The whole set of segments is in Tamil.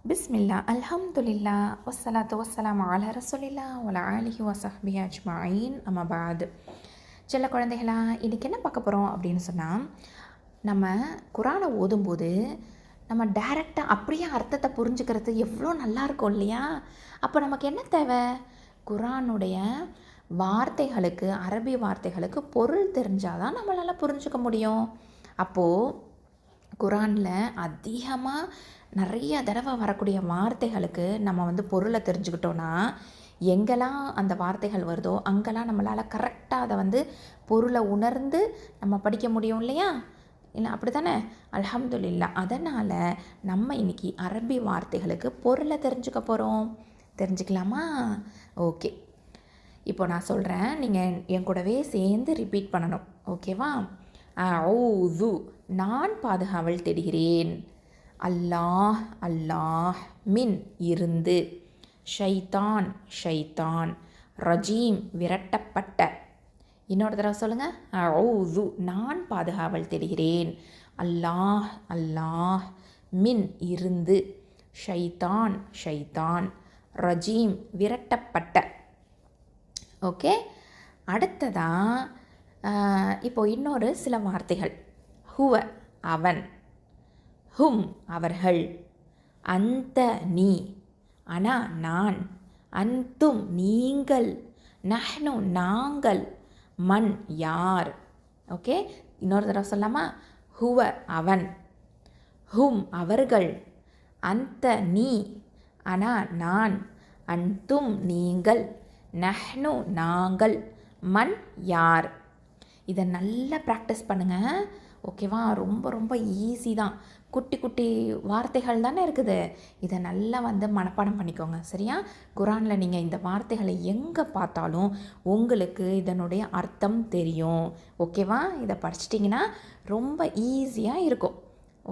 பிஸ்மில்லா அல்ஹம்துலில்லா வஸ்ஸலாத்து வஸ்ஸலாமு அலா ரசூலில்லா வல ஆலிஹி வஸஹ்பிஹி அஜ்மஈன் அம்மா பாத். செல்ல குழந்தைகளா, இன்றைக்கி என்ன பார்க்க போகிறோம் அப்படின்னு சொன்னால், நம்ம குரானை ஓதும்போது நம்ம டைரெக்டாக அப்படியே அர்த்தத்தை புரிஞ்சுக்கிறது எவ்வளோ நல்லாயிருக்கும் இல்லையா? அப்போ நமக்கு என்ன தேவை? குரானுடைய வார்த்தைகளுக்கு, அரபி வார்த்தைகளுக்கு பொருள் தெரிஞ்சால் தான் நம்மளால் புரிஞ்சுக்க முடியும். அப்போது குரானில் அதிகமாக நிறைய தடவை வரக்கூடிய வார்த்தைகளுக்கு நம்ம பொருளை தெரிஞ்சுக்கிட்டோன்னா, எங்கெல்லாம் அந்த வார்த்தைகள் வருதோ அங்கெல்லாம் நம்மளால் கரெக்டாக அதை பொருளை உணர்ந்து நம்ம படிக்க முடியும் இல்லையா? இல்லை அப்படி தானே? அல்ஹம்துலில்லா. அதனால் நம்ம இன்றைக்கி அரபி வார்த்தைகளுக்கு பொருளை தெரிஞ்சுக்க போகிறோம். தெரிஞ்சுக்கலாமா? ஓகே, இப்போ நான் சொல்கிறேன், நீங்கள் என் கூடவே சேர்ந்து ரிப்பீட் பண்ணணும். ஓகேவா? அஊது, நான் பாதுகாவல் தேடுகிறேன். அல்லாஹ், அல்லாஹ். மின், இருந்து. ஷைத்தான், ஷைத்தான். ரஜீம், விரட்டப்பட்ட. இன்னொரு தடவை சொல்லுங்கள். அஊது, நான் பாதுகாவல் தேடுகிறேன். அல்லாஹ், அல்லாஹ். மின், இருந்து. ஷைத்தான், ஷைத்தான். ரஜீம், விரட்டப்பட்ட. ஓகே, அடுத்ததாக இப்போது இன்னொரு சில வார்த்தைகள். ஹுவ, அவன். ஹும், அவர்கள். அந்த, நீ. அனா, நான். அந்தும், நீங்கள். நஹ்னு, நாங்கள். மன், யார். ஓகே, இன்னொரு தடவை சொல்லாமா? ஹுவ, அவன். ஹும், அவர்கள். அந்த, நீ. அனா, நான். அந்தும், நீங்கள். நஹ்னு, நாங்கள். மன், யார். இதை நல்லா ப்ராக்டிஸ் பண்ணுங்கள். ஓகேவா? ரொம்ப ரொம்ப ஈஸி தான். குட்டி குட்டி வார்த்தைகள் தானே இருக்குது. இதை நல்லா மனப்பாடம் பண்ணிக்கோங்க. சரியா? குரானில் நீங்கள் இந்த வார்த்தைகளை எங்கே பார்த்தாலும் உங்களுக்கு இதனுடைய அர்த்தம் தெரியும். ஓகேவா? இதை படிச்சிட்டிங்கன்னா ரொம்ப ஈஸியாக இருக்கும்.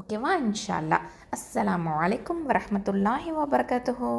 ஓகேவா? இன்ஷா அல்லாஹ். அஸ்ஸலாமு அலைக்கும் வரஹ்மத்துல்லாஹி வபரகாத்துஹு.